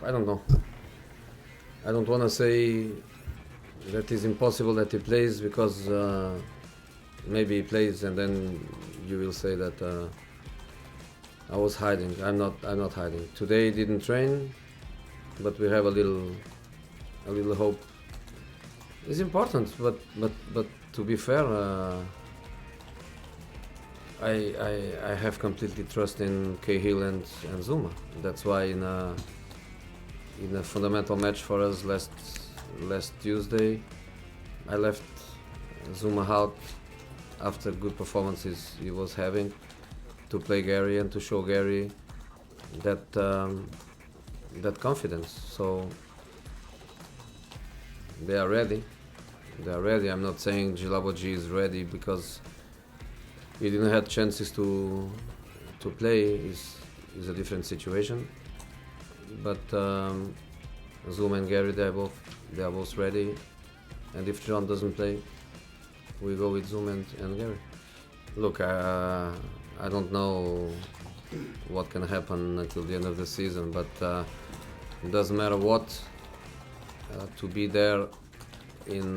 I don't know. I don't want to say that it's impossible that he plays because maybe he plays and then you will say that I was hiding. I'm not hiding. Today he didn't train, but we have a little hope. It's important, but to be fair, I have completely trust in Cahill and Zuma. That's why in a fundamental match for us last Tuesday, I left Zuma out after good performances he was having to play Gary and to show Gary that confidence. So they are ready. I'm not saying Gilaboji is ready because he didn't have chances to play. Is a different situation. But Zoom and Gary, they are both ready. And if John doesn't play, we go with Zoom and Gary. Look, I don't know what can happen until the end of the season, but it doesn't matter what. To be there in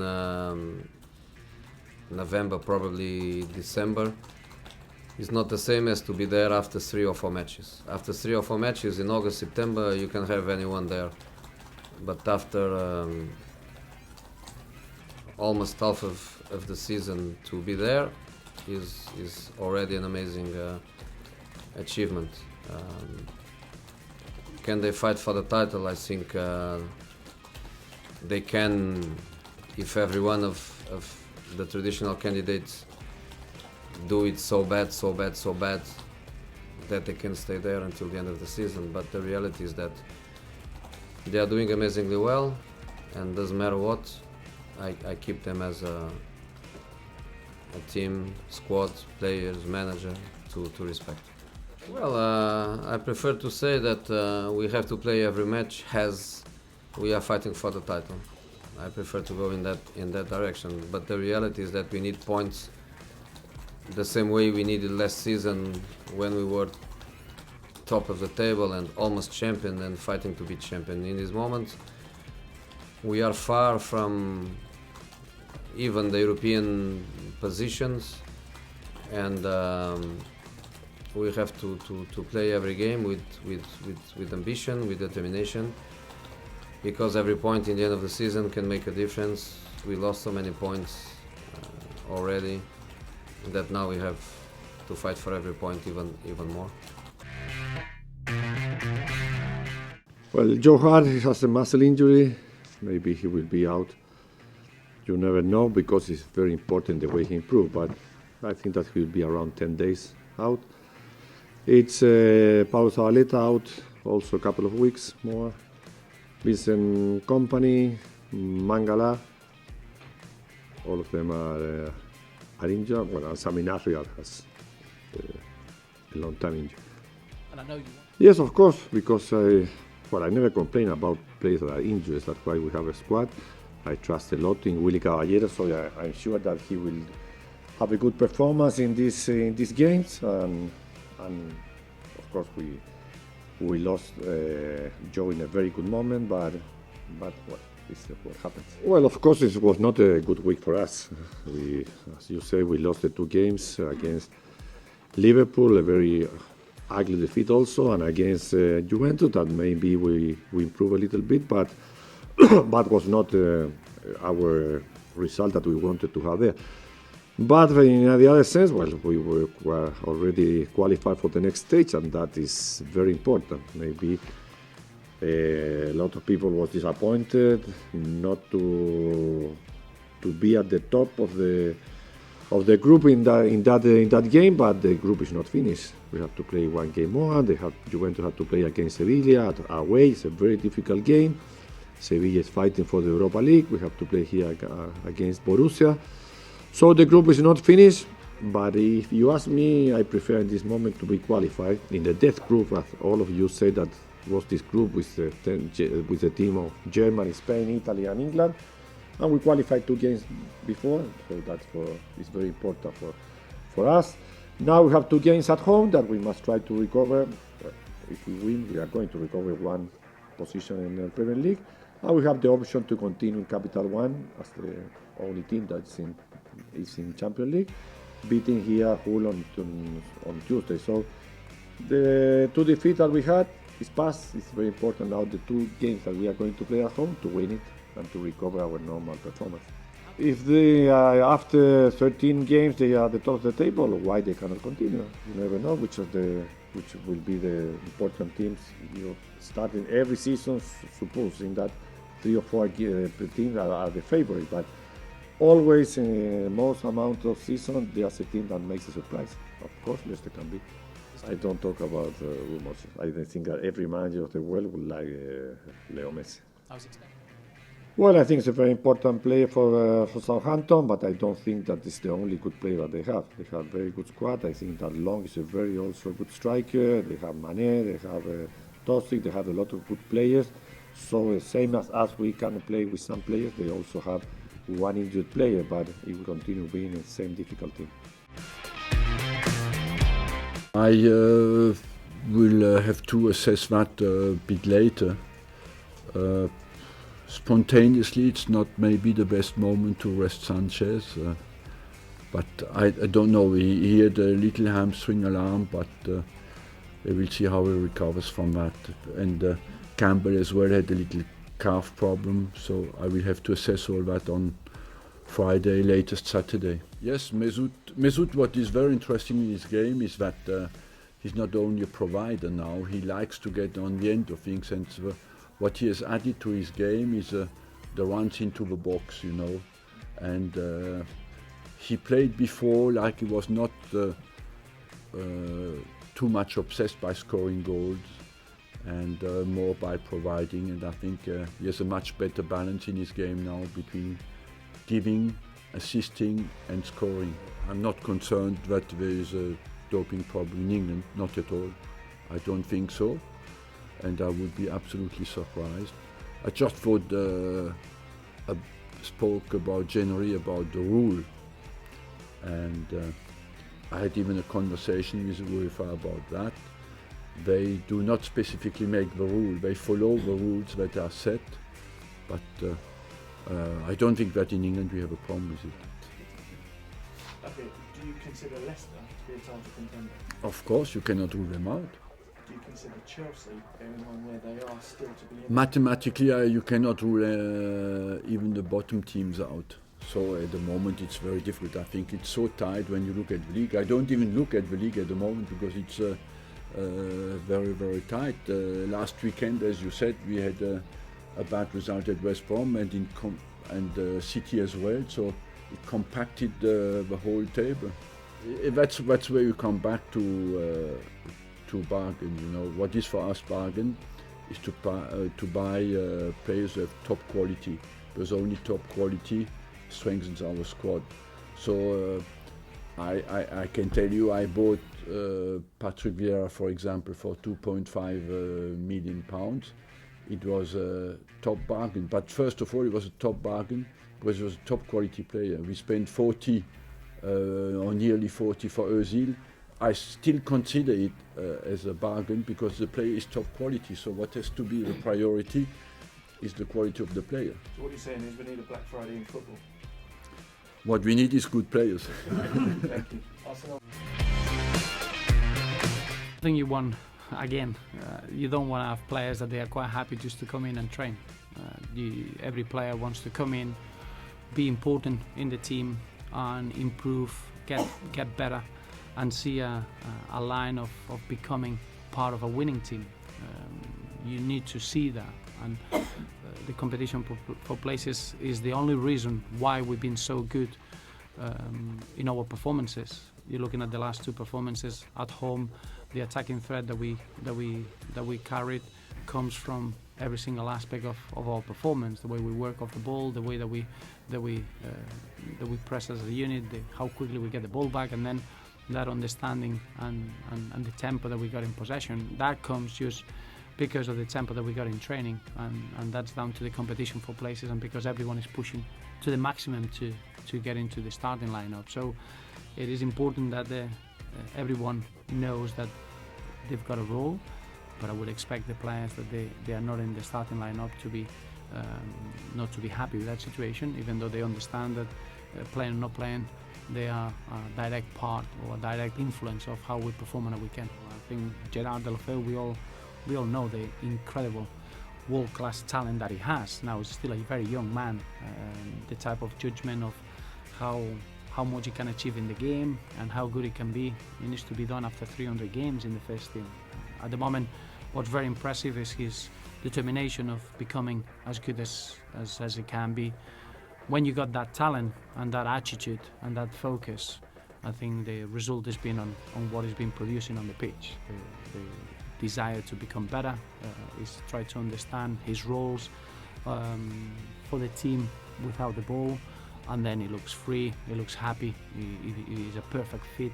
November, probably December, is not the same as to be there after 3 or 4 matches. After 3 or 4 matches in August, September, you can have anyone there. But after almost half of the season, to be there is already an amazing achievement. Can they fight for the title? I think they can, if every one of the traditional candidates do it so bad that they can stay there until the end of the season. But the reality is that they are doing amazingly well, and doesn't matter what, I keep them as a team, squad, players, manager to respect. Well, I prefer to say that we have to play every match as we are fighting for the title. I prefer to go in that direction, but the reality is that we need points the same way we needed last season when we were top of the table and almost champion and fighting to be champion. In this moment, we are far from even the European positions, and we have to play every game with ambition, with determination, because every point in the end of the season can make a difference. We lost so many points already that now we have to fight for every point even more. Well, Joe Hart has a muscle injury. Maybe he will be out. You never know, because it's very important the way he improved, but I think that he will be around 10 days out. It's Paulo Zabaleta out also a couple of weeks more. Vincent Kompany, Mangala, all of them are injured. Well, Sami Nasri has a long time injured. And I know you want. Yes, of course, because I never complain about players that are injured. That's why we have a squad. I trust a lot in Willy Caballero, so I'm sure that he will have a good performance in these games. And of course, we lost Joe in a very good moment, but well, this is what happens. Well, of course, it was not a good week for us. As you say, we lost the 2 games against Liverpool, a very ugly defeat also, and against Juventus, that maybe we improve a little bit, but that was not our result that we wanted to have there. But in the other sense, well, we were already qualified for the next stage, and that is very important. Maybe a lot of people was disappointed not to be at the top of the group in that game, but the group is not finished. We have to play 1 game more. Juventus have to play against Sevilla away. It's a very difficult game. Sevilla is fighting for the Europa League. We have to play here against Borussia. So the group is not finished, but if you ask me, I prefer in this moment to be qualified. In the death group, as all of you say, that was this group with the team of Germany, Spain, Italy and England. And we qualified 2 games before, so it's very important for us. Now we have 2 games at home that we must try to recover. If we win, we are going to recover 1 position in the Premier League. And we have the option to continue in Capital One as the only team that's is in Champions League, beating here Hull on Tuesday. So the 2 defeats that we had is past. It's very important now the 2 games that we are going to play at home to win it and to recover our normal performance. If they after 13 games they are at the top of the table, why they cannot continue? You never know which will be the important teams. Starting every season, supposing that 3 or 4 teams are the favorite, but always in most amount of season there's a team that makes a surprise. Of course, Leicester can be. I don't talk about rumors. I think that every manager of the world would like Leo Messi. Well, I think it's a very important player for Southampton, but I don't think that it's the only good player that they have. They have a very good squad. I think that Long is a very also good striker. They have Mane, they have Toxic, they have a lot of good players. So same as us, we can play with some players. They also have one injured player, but it will continue being the same difficulty. I will have to assess that a bit later. Spontaneously, it's not maybe the best moment to rest Sanchez, but I don't know. He had a little hamstring alarm, but we will see how he recovers from that. And Campbell as well had a little calf problem, so I will have to assess all that on Friday, latest Saturday. Yes, Mesut, what is very interesting in his game is that he's not only a provider now, he likes to get on the end of things, and what he has added to his game is the runs into the box, and he played before like he was not too much obsessed by scoring goals and more by providing, and I think he has a much better balance in his game now between giving, assisting and scoring. I'm not concerned that there is a doping problem in England, not at all. I don't think so, and I would be absolutely surprised. I just thought I spoke about January about the rule, and I had even a conversation with UEFA about that. They do not specifically make the rule, they follow the rules that are set, but I don't think that in England we have a problem with it. Okay, do you consider Leicester to be a title contender? Of course, you cannot rule them out. Do you consider Chelsea, bearing in mind where they are still to be in? Mathematically, you cannot rule even the bottom teams out. So at the moment it's very difficult. I think it's so tight when you look at the league. I don't even look at the league at the moment because it's very, very tight. Last weekend, as you said, we had a bad result at West Brom and City as well. So it compacted the whole table. That's where you come back to bargain. What is for us bargain is to buy players who have top quality, because only top quality strengthens our squad. So I can tell you I bought Patrick Vieira, for example, for £2.5 million. It was a top bargain, but first of all it was a top bargain because it was a top quality player. We spent 40 or nearly 40 for Özil. I still consider it as a bargain because the player is top quality. So what has to be the priority is the quality of the player. So what you're saying is we need a Black Friday in football? What we need is good players. Thank you. Arsenal. I think you want, again, you don't want to have players that they are quite happy just to come in and train. Every player wants to come in, be important in the team and improve, get better and see a line of becoming part of a winning team. You need to see that, and the competition for places is the only reason why we've been so good in our performances. You're looking at the last 2 performances at home. The attacking threat that we carried comes from every single aspect of our performance. The way we work off the ball, the way that we press as a unit, how quickly we get the ball back, and then that understanding and the tempo that we got in possession. That comes just because of the tempo that we got in training, and that's down to the competition for places and because everyone is pushing to the maximum to get into the starting lineup. So it is important that everyone knows that they've got a role but I would expect the players that they are not in the starting lineup to be not to be happy with that situation, even though they understand that playing or not playing, they are a direct part or a direct influence of how we perform on a weekend. I think Gerard Deulofeu, we all know the incredible world-class talent that he has. Now he's still a very young man. The type of judgment of how much he can achieve in the game and how good he can be, it needs to be done after 300 games in the first team. At the moment, what's very impressive is his determination of becoming as good as he can be. When you got that talent and that attitude and that focus, I think the result has been on what he's been producing on the pitch. The desire to become better, is try to understand his roles for the team without the ball, and then he looks free, he looks happy, he's a perfect fit.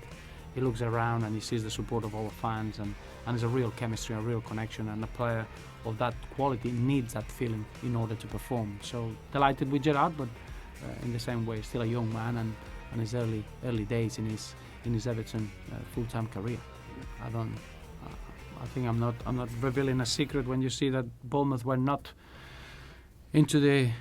He looks around and he sees the support of all the fans, and there's a real chemistry, a real connection, and a player of that quality needs that feeling in order to perform. So delighted with Gerard, but in the same way still a young man and his early days in his Everton full-time career. I think I'm not revealing a secret when you see that Bournemouth were not into the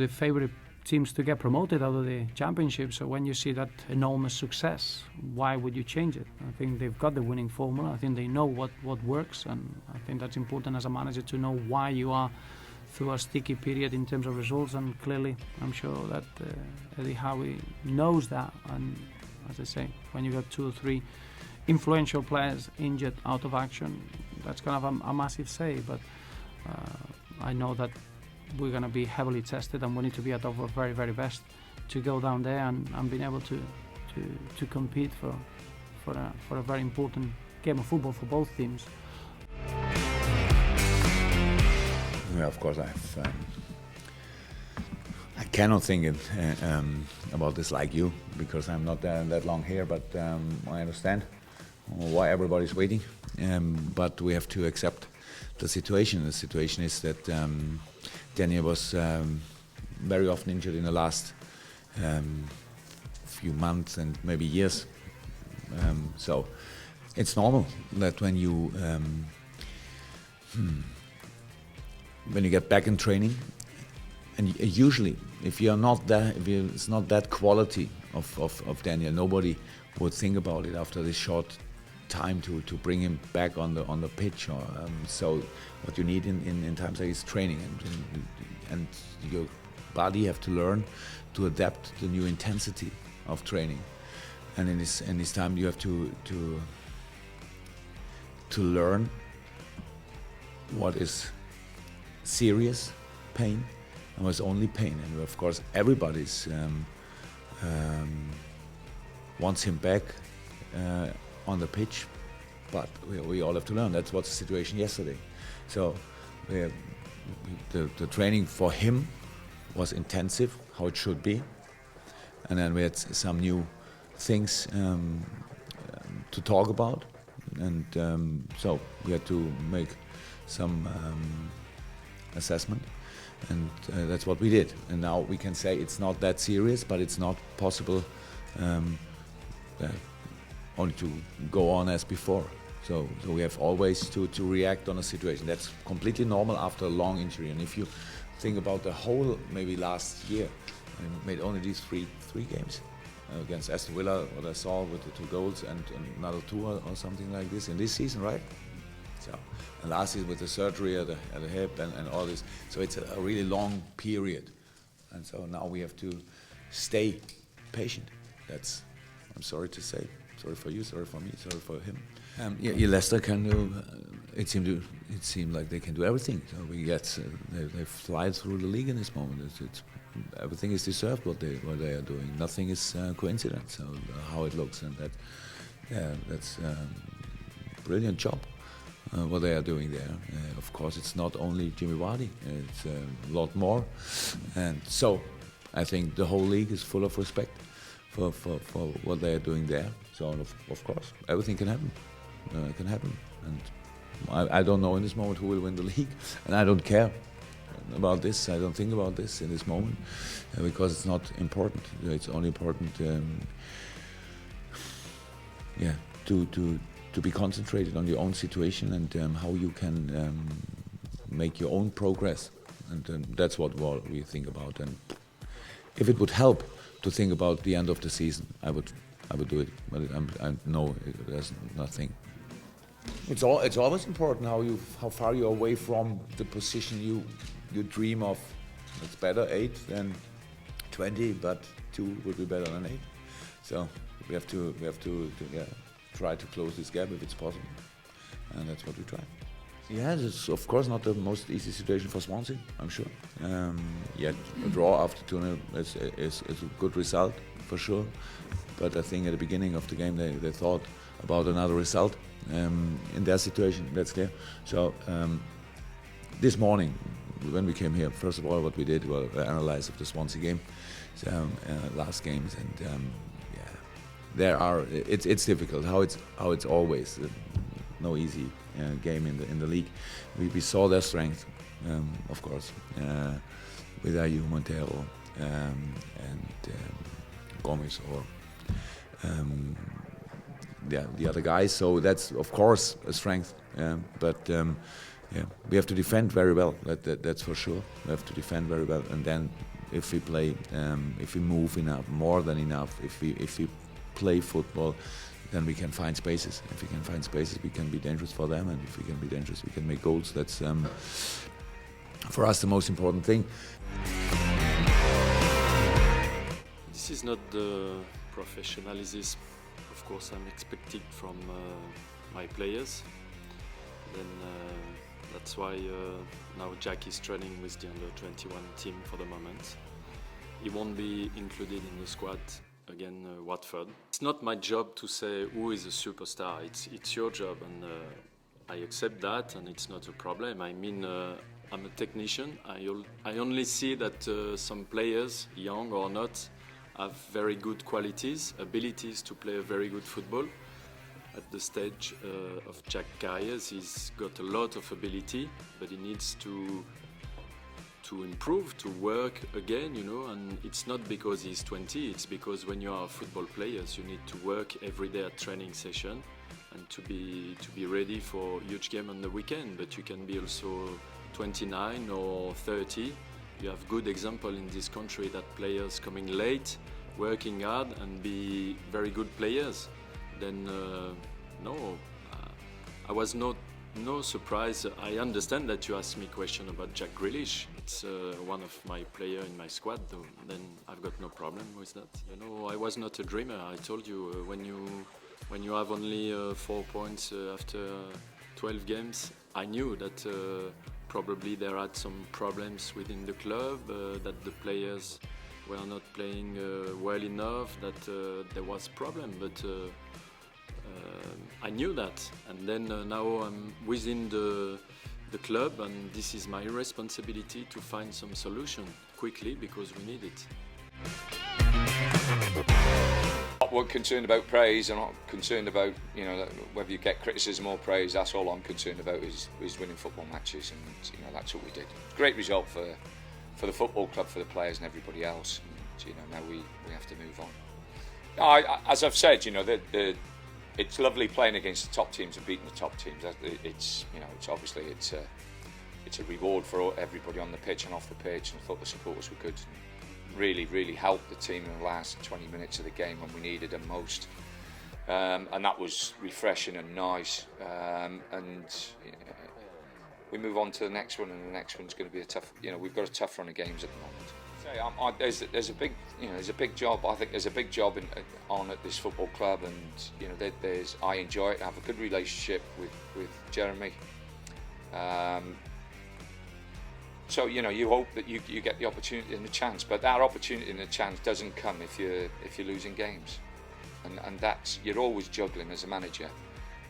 favourite teams to get promoted out of the championship. So when you see that enormous success, why would you change it? I think they've got the winning formula. I think they know what works, and I think that's important as a manager to know why you are through a sticky period in terms of results. And clearly, I'm sure that Eddie Howe knows that. And as I say, when you got 2 or 3 influential players injured, out of action, that's kind of a massive say. But I know that we're going to be heavily tested, and we need to be at our very, very best to go down there and being able to compete for a very important game of football for both teams. Yeah, of course, I cannot think about this like you, because I'm not that long here, but I understand why everybody's waiting. But we have to accept the situation. The situation is that Daniel was very often injured in the last few months and maybe years. So it's normal that when you get back in training, and usually if it's not that quality of Daniel, nobody would think about it after this short time to bring him back on the pitch. Or so what you need in times like is training, and your body have to learn to adapt to the new intensity of training. And in this time you have to learn what is serious pain and what's only pain. And of course everybody's wants him back on the pitch, but we all have to learn. That's what's the situation yesterday. So the training for him was intensive, how it should be, and then we had some new things to talk about, and so we had to make some assessment, and that's what we did. And now we can say it's not that serious, but it's not possible only to go on as before. So we have always to react on a situation. That's completely normal after a long injury. And if you think about the whole, maybe last year, I made only these three games against Aston Villa, what I saw with the 2 goals, and another 2 or something like this in this season, right? So, and last season with the surgery at the hip and all this. So it's a really long period. And so now we have to stay patient. That's, I'm sorry to say, sorry for you, sorry for me, sorry for him. Leicester can do. It seemed like they can do everything. So they fly through the league in this moment. Everything is deserved what they are doing. Nothing is coincidence. So how it looks, and that's brilliant job what they are doing there. Of course, it's not only Jimmy Vardy. It's a lot more, and so I think the whole league is full of respect for what they are doing there. So of course, everything can happen. And I don't know in this moment who will win the league, and I don't care about this. I don't think about this in this moment because it's not important. It's only important, to to be concentrated on your own situation and how you can make your own progress, and that's what we think about. And if it would help to think about the end of the season, I would do it. But I know there's nothing. It's always important how far you're away from the position you dream of. It's better 8 than 20, but 2 would be better than 8. So we have to try to close this gap if it's possible, and that's what we try. Yeah, it's of course not the most easy situation for Swansea, I'm sure. Yet a draw after 2-0 is a good result for sure. But I think at the beginning of the game they thought about another result in their situation. That's clear. So this morning when we came here, first of all, what we did was analyze of the Swansea game, last games, and it's difficult. How it's always no easy game in the league. We saw their strength, of course, with Ayew, Montero, and Gomes, or the other guys. So that's of course a strength. But we have to defend very well. That's for sure. We have to defend very well, and then if we play, if we move enough, more than enough, if we play football, then we can find spaces. If we can find spaces, we can be dangerous for them, and if we can be dangerous, we can make goals. That's for us the most important thing. This is not the professionalism, of course, I'm expecting from my players. Then that's why now Jack is training with the under-21 team for the moment. He won't be included in the squad again, Watford. It's not my job to say who is a superstar. It's your job, and I accept that, and it's not a problem. I mean, I'm a technician. I only see that some players, young or not, have very good qualities, abilities to play a very good football. At the stage of Jack careers, he's got a lot of ability, but he needs to improve, to work again, you know. And it's not because he's 20, it's because when you are football players, you need to work every day at training session and to be ready for a huge game on the weekend. But you can be also 29 or 30. You have good example in this country that players coming late, working hard, and be very good players. Then I was no surprise. I understand that you asked me a question about Jack Grealish. It's one of my players in my squad, though. Then I've got no problem with that. You know, I was not a dreamer. I told you when you have only 4 points after 12 games, I knew that probably there had some problems within the club, that the players were not playing well enough, that there was problem, but I knew that. And then now I'm within the club, and this is my responsibility to find some solution quickly, because we need it. We're concerned about praise. I'm not concerned about, you know, whether you get criticism or praise. That's all I'm concerned about is winning football matches, and you know, that's what we did. Great result for the football club, for the players and everybody else. And, you know, now we have to move on. As I've said, you know, it's lovely playing against the top teams and beating the top teams. It's, you know, it's obviously it's a reward for everybody on the pitch and off the pitch. And I thought the supporters were good. Really helped the team in the last 20 minutes of the game when we needed them most, and that was refreshing and nice. And we move on to the next one, and the next one's going to be a tough. You know, we've got a tough run of games at the moment. There's a big, you know, there's a big job. I think there's a big job on at this football club, and you know, I enjoy it. I have a good relationship with Jeremy. So you know, you hope that you get the opportunity and the chance, but that opportunity and the chance doesn't come if you're losing games, and that's, you're always juggling as a manager.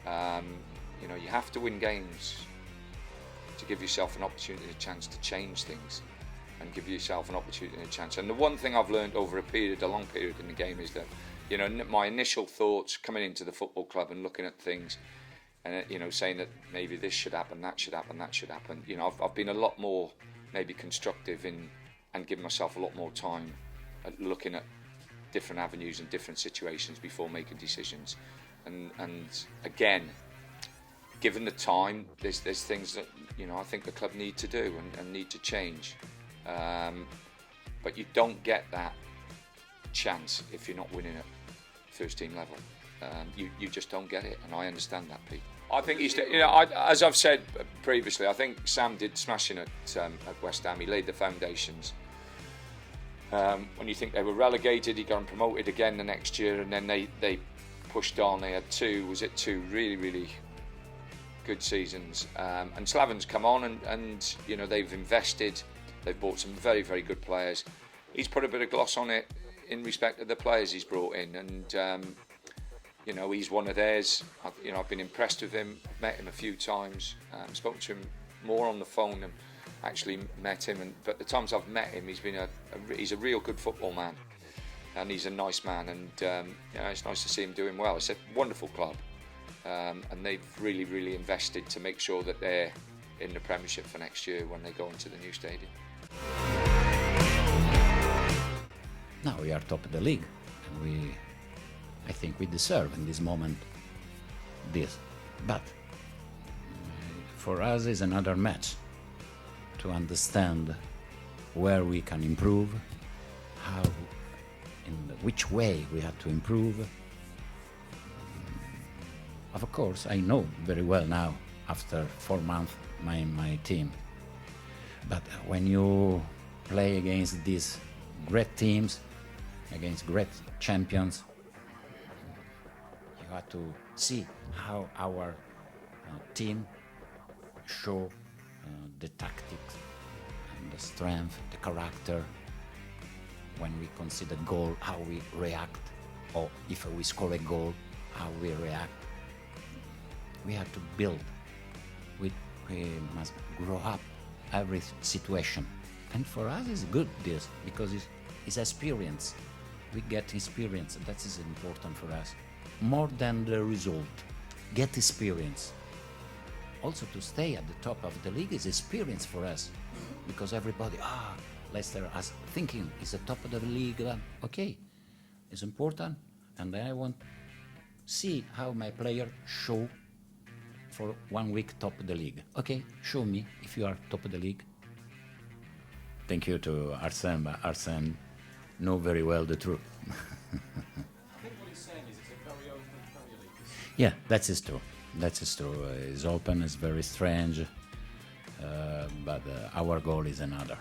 You know, you have to win games to give yourself an opportunity and a chance to change things, and give yourself an opportunity and a chance. And the one thing I've learned over a long period in the game is that, you know, my initial thoughts coming into the football club and looking at things, and you know, saying that maybe this should happen, that should happen, that should happen. You know, I've been a lot more maybe constructive and giving myself a lot more time at looking at different avenues and different situations before making decisions. And again, given the time, there's things that I think the club need to do and need to change. But you don't get that chance if you're not winning at first team level. You just don't get it, and I understand that, Pete. I think as I've said previously, I think Sam did smashing at West Ham. He laid the foundations. When you think they were relegated, he got them promoted again the next year, and then they pushed on. They had two really, really good seasons. And Slaven's come on, and they've invested. They've bought some very, very good players. He's put a bit of gloss on it in respect of the players he's brought in, and he's one of theirs. I've been impressed with him. Met him a few times. Spoken to him more on the phone than actually met him. But the times I've met him, he's a real good football man, and he's a nice man. And it's nice to see him doing well. It's a wonderful club, and they've really, really invested to make sure that they're in the Premiership for next year when they go into the new stadium. Now we are top of the league, and I think we deserve in this moment this. But for us is another match to understand where we can improve, which way we have to improve. Of course, I know very well now, after 4 months, my team. But when you play against these great teams, against great champions, you have to see how our team show the tactics and the strength, the character. When we consider goal, how we react, or if we score a goal, how we react. We have to build. We must grow up every situation. And for us it's good this, because it's experience. We get experience, that is important for us. More than the result, get experience. Also to stay at the top of the league is experience for us. Because everybody, Leicester is thinking it's the top of the league. Okay, it's important, and I want to see how my player show for 1 week top of the league. Okay, show me if you are top of the league. Thank you to Arsene, but Arsene know very well the truth. I think what he's saying is it's a very open Premier League. Yeah, that is true. That is true. It's open, it's very strange, but our goal is another.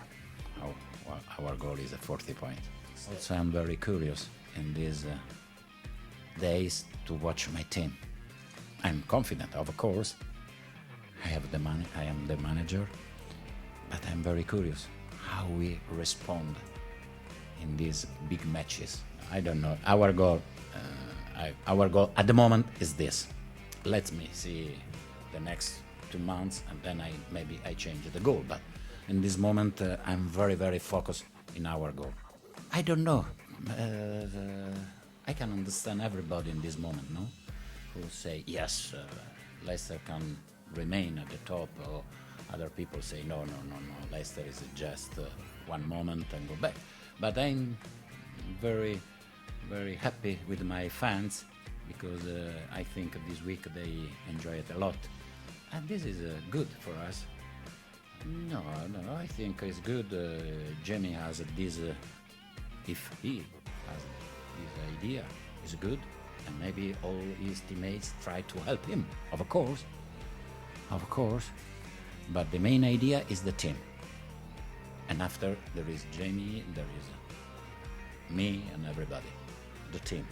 Our goal is a 40 point. Also, I'm very curious in these days to watch my team. I'm confident, of course. I am the manager, but I'm very curious how we respond in these big matches. I don't know. Our goal at the moment is this. Let me see the next 2 months, and then maybe I change the goal. But in this moment, I'm very, very focused in our goal. I don't know. I can understand everybody in this moment, no? Who say yes, Leicester can remain at the top, or other people say no, Leicester is just one moment and go back. But I'm very, very happy with my fans, because I think this week they enjoy it a lot, and this is good for us. No, I think it's good. Jamie has this, if he has this idea, it's good, and maybe all his teammates try to help him, of course. But the main idea is the team, and after there is Jamie, there is me and everybody, the team.